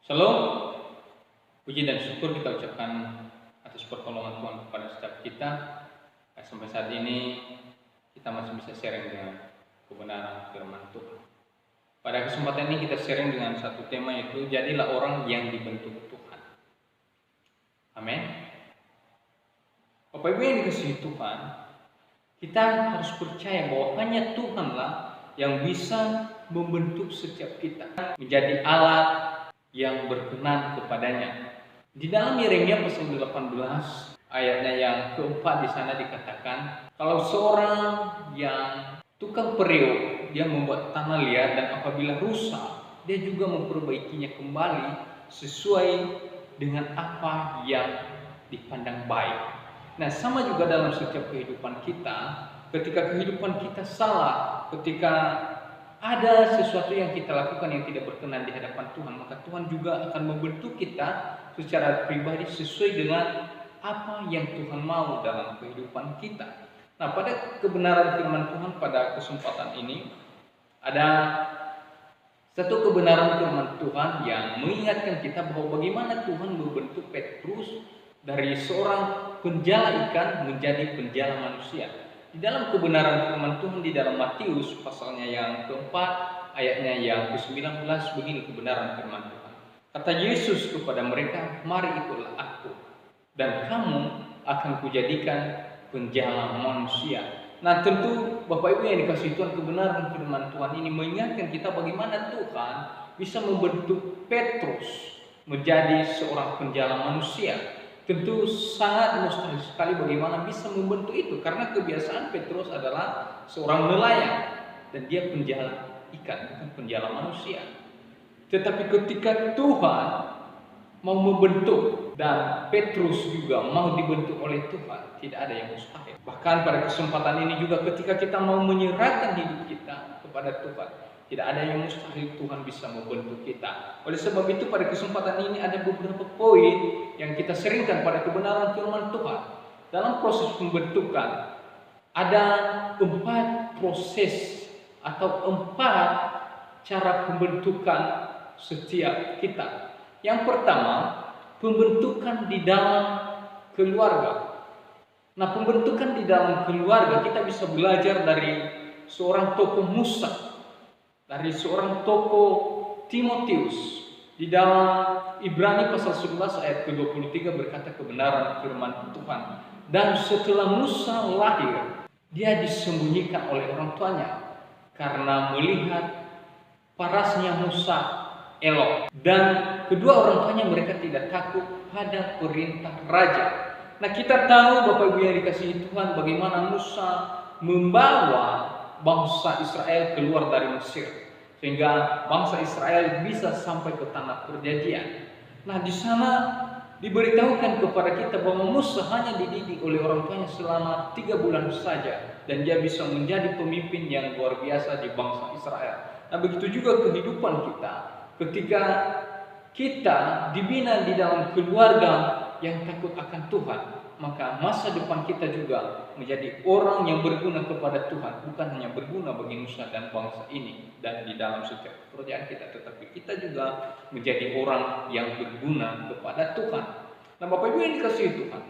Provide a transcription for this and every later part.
Shalom, puji dan syukur kita ucapkan atas pertolongan Tuhan kepada setiap kita. Sampai saat ini kita masih bisa sharing dengan kebenaran firman Tuhan. Pada kesempatan ini kita sharing dengan satu tema, yaitu jadilah orang yang dibentuk Tuhan. Amin. Bapak Ibu yang dikasihi Tuhan, kita harus percaya bahwa hanya Tuhanlah yang bisa membentuk setiap kita menjadi alat yang berkenan kepadanya. Di dalam Yeremia pasal 18 ayatnya yang keempat di sana dikatakan, kalau seorang yang tukang periuk, dia membuat tanah liat dan apabila rusak, dia juga memperbaikinya kembali sesuai dengan apa yang dipandang baik. Nah, sama juga dalam setiap kehidupan kita. Ketika kehidupan kita salah, ketika ada sesuatu yang kita lakukan yang tidak berkenan di hadapan Tuhan, maka Tuhan juga akan membentuk kita secara pribadi sesuai dengan apa yang Tuhan mau dalam kehidupan kita. Nah, pada kebenaran firman Tuhan pada kesempatan ini ada satu kebenaran firman Tuhan yang mengingatkan kita bahwa bagaimana Tuhan membentuk Petrus dari seorang penjala ikan menjadi penjala manusia. Di dalam kebenaran firman Tuhan di dalam Matius pasalnya yang keempat ayatnya yang ke-19 begini kebenaran firman Tuhan. Kata Yesus kepada mereka, mari ikutlah aku dan kamu akan kujadikan penjala manusia. Nah, tentu Bapak Ibu yang dikasihi Tuhan, kebenaran firman Tuhan ini mengingatkan kita bagaimana Tuhan bisa membentuk Petrus menjadi seorang penjala manusia. Tentu sangat mustahil sekali bagaimana bisa membentuk itu, karena kebiasaan Petrus adalah seorang nelayan dan dia penjala ikan, bukan penjala manusia. Tetapi ketika Tuhan mau membentuk dan Petrus juga mau dibentuk oleh Tuhan, tidak ada yang mustahil. Bahkan pada kesempatan ini juga ketika kita mau menyerahkan hidup kita kepada Tuhan, tidak ada yang mustahil, Tuhan bisa membentuk kita. Oleh sebab itu pada kesempatan ini ada beberapa poin yang kita seringkan pada kebenaran firman Tuhan. Dalam proses pembentukan ada 4 proses atau 4 cara pembentukan setiap kita. Yang pertama, pembentukan di dalam keluarga. Nah, pembentukan di dalam keluarga kita bisa belajar dari seorang tokoh Musa, dari seorang tokoh Timotius. Di dalam Ibrani pasal 11 ayat ke-23 berkata kebenaran firman Tuhan. Dan setelah Musa lahir, dia disembunyikan oleh orang tuanya karena melihat parasnya Musa elok. Dan kedua orang tuanya mereka tidak takut pada perintah raja. Nah, kita tahu Bapak Ibu yang dikasihi Tuhan bagaimana Musa membawa bangsa Israel keluar dari Mesir, sehingga bangsa Israel bisa sampai ke tanah perjanjian. Nah, di sana diberitahukan kepada kita bahwa Musa hanya dididik oleh orang tuanya selama 3 bulan saja, dan dia bisa menjadi pemimpin yang luar biasa di bangsa Israel. Nah, begitu juga kehidupan kita. Ketika kita dibina di dalam keluarga yang takut akan Tuhan, maka masa depan kita juga menjadi orang yang berguna kepada Tuhan, bukan hanya berguna bagi nusa dan bangsa ini dan di dalam setiap pekerjaan kita, tetapi kita juga menjadi orang yang berguna kepada Tuhan. Nah, Bapak Ibu yang dikasihi Tuhan,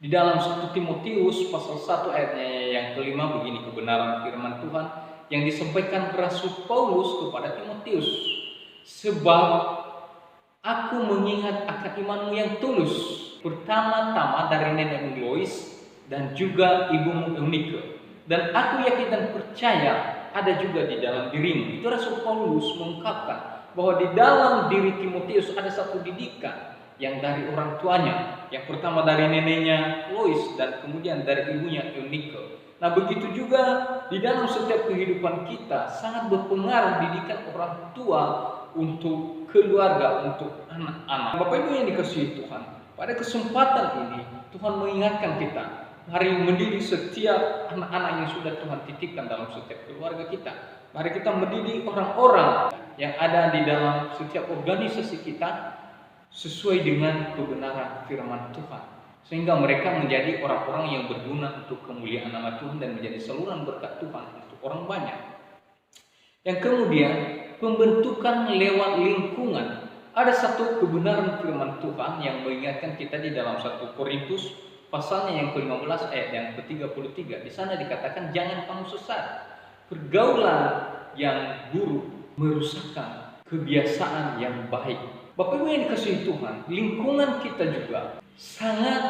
di dalam 1 Timotius pasal 1 ayatnya yang kelima begini kebenaran firman Tuhan yang disampaikan Rasul Paulus kepada Timotius, sebab aku mengingat akan imanmu yang tulus, pertama-tama dari nenekmu Lois dan juga ibumu Eunike, dan aku yakin dan percaya ada juga di dalam dirimu. Itu Rasul Paulus mengungkapkan bahwa di dalam diri Timotius ada satu didikan yang dari orang tuanya, yang pertama dari neneknya Lois dan kemudian dari ibunya Eunike. Nah, begitu juga di dalam setiap kehidupan kita sangat berpengaruh didikan orang tua untuk keluarga, untuk anak-anak. Bapak Ibu yang dikasihi Tuhan, pada kesempatan ini Tuhan mengingatkan kita, mari mendidik setiap anak-anak yang sudah Tuhan titipkan dalam setiap keluarga kita. Mari kita mendidik orang-orang yang ada di dalam setiap organisasi kita sesuai dengan kebenaran firman Tuhan, sehingga mereka menjadi orang-orang yang berguna untuk kemuliaan nama Tuhan dan menjadi saluran berkat Tuhan untuk orang banyak. Yang kemudian, pembentukan lewat lingkungan. Ada satu kebenaran firman Tuhan yang mengingatkan kita di dalam 1 Korintus pasalnya yang ke-15 ayat yang ke-33. Di sana dikatakan, jangan kamu sesat. Pergaulan yang buruk merusakkan kebiasaan yang baik. Bapak Ibu yang dikasihi Tuhan, lingkungan kita juga sangat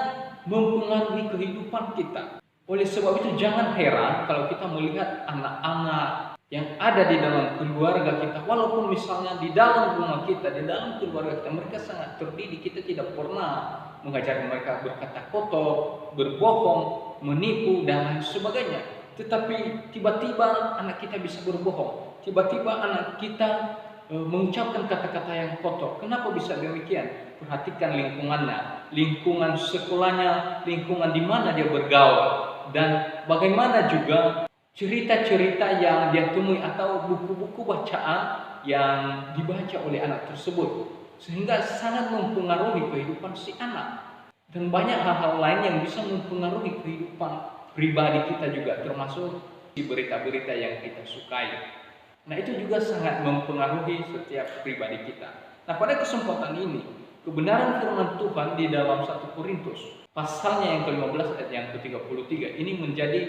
mempengaruhi kehidupan kita. Oleh sebab itu jangan heran kalau kita melihat anak-anak yang ada di dalam keluarga kita, walaupun misalnya di dalam rumah kita, di dalam keluarga kita, mereka sangat terdidik, kita tidak pernah mengajar mereka berkata kotor, berbohong, menipu, dan lain sebagainya. Tetapi tiba-tiba anak kita bisa berbohong, tiba-tiba anak kita mengucapkan kata-kata yang kotor. Kenapa bisa demikian? Perhatikan lingkungannya, lingkungan sekolahnya, lingkungan di mana dia bergaul, dan bagaimana juga cerita-cerita yang dia temui atau buku-buku bacaan yang dibaca oleh anak tersebut, sehingga sangat mempengaruhi kehidupan si anak. Dan banyak hal-hal lain yang bisa mempengaruhi kehidupan pribadi kita juga, termasuk berita-berita yang kita sukai. Nah, itu juga sangat mempengaruhi setiap pribadi kita. Nah, pada kesempatan ini, kebenaran firman Tuhan di dalam 1 Korintus pasalnya yang ke-15 ayat yang ke-33 ini menjadi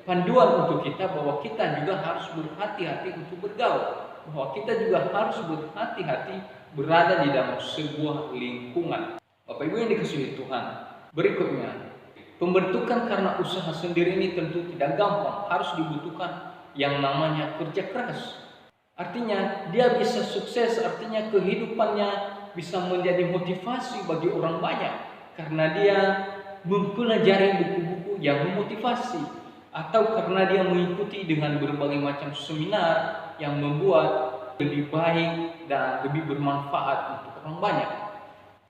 panduan untuk kita bahwa kita juga harus berhati-hati untuk bergaul, bahwa kita juga harus berhati-hati berada di dalam sebuah lingkungan. Bapak Ibu yang dikasihi Tuhan, berikutnya, pembentukan karena usaha sendiri ini tentu tidak gampang, harus dibutuhkan yang namanya kerja keras. Artinya dia bisa sukses, artinya kehidupannya bisa menjadi motivasi bagi orang banyak karena dia mempelajari buku-buku yang memotivasi, atau karena dia mengikuti dengan berbagai macam seminar yang membuat lebih baik dan lebih bermanfaat untuk orang banyak.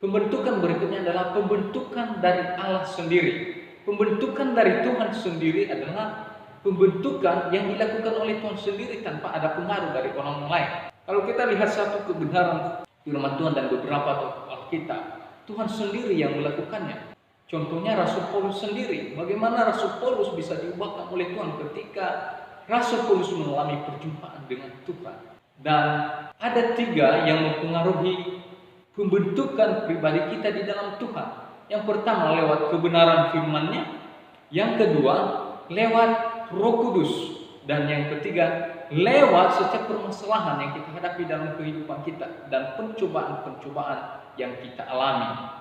Pembentukan berikutnya adalah pembentukan dari Allah sendiri. Pembentukan dari Tuhan sendiri adalah pembentukan yang dilakukan oleh Tuhan sendiri tanpa ada pengaruh dari orang lain. Kalau kita lihat satu kebenaran firman Tuhan dan beberapa tokoh Alkitab, Tuhan sendiri yang melakukannya. Contohnya Rasul Paulus sendiri. Bagaimana Rasul Paulus bisa diubahkan oleh Tuhan ketika Rasul Paulus mengalami perjumpaan dengan Tuhan. Dan ada 3 yang mempengaruhi pembentukan pribadi kita di dalam Tuhan. Yang pertama lewat kebenaran firman-Nya, yang kedua lewat Roh Kudus, dan yang ketiga lewat setiap permasalahan yang kita hadapi dalam kehidupan kita dan pencobaan-pencobaan yang kita alami.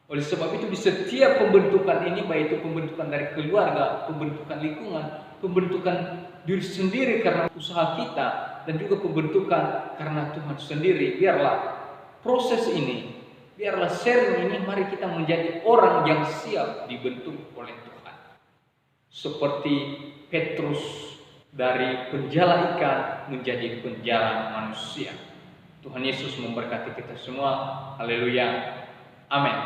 Oleh sebab itu di setiap pembentukan ini, baik itu pembentukan dari keluarga, pembentukan lingkungan, pembentukan diri sendiri karena usaha kita, dan juga pembentukan karena Tuhan sendiri, biarlah proses ini, biarlah sharing ini, mari kita menjadi orang yang siap dibentuk oleh Tuhan. Seperti Petrus dari penjala ikan menjadi penjala manusia. Tuhan Yesus memberkati kita semua. Haleluya. Amin.